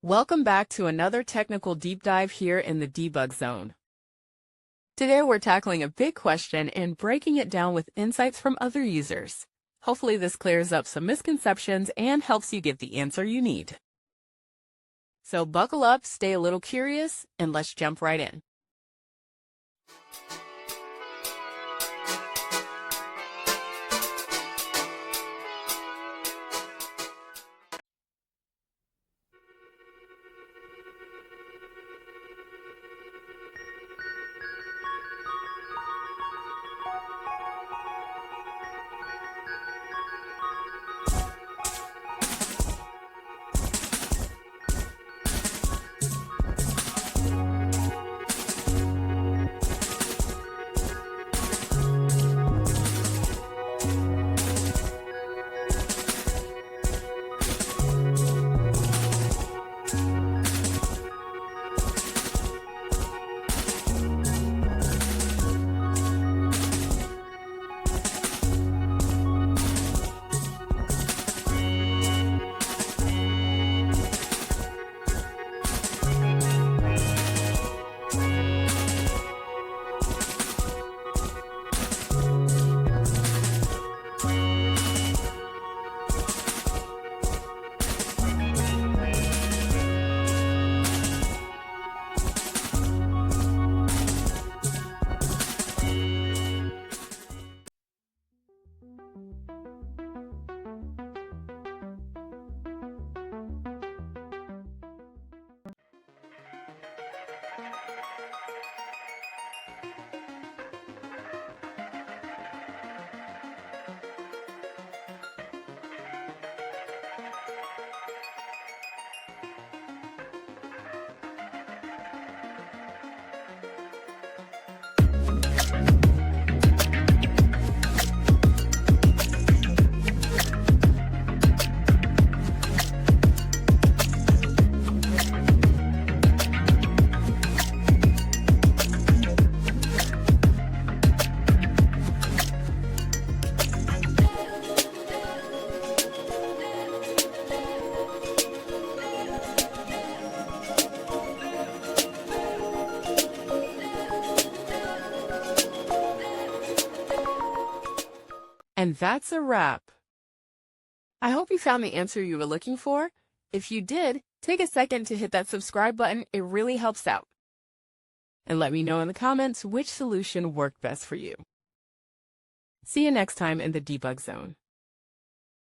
Welcome back to another technical deep dive here in the debug zone. Today we're tackling a big question and breaking it down with insights from other users. Hopefully this clears up some misconceptions and helps you get the answer you need. So buckle up, stay a little curious, and let's jump right in. And that's a wrap. I hope you found the answer you were looking for. If you did, take a second to hit that subscribe button. It really helps out. And let me know in the comments which solution worked best for you. See you next time in the debug zone.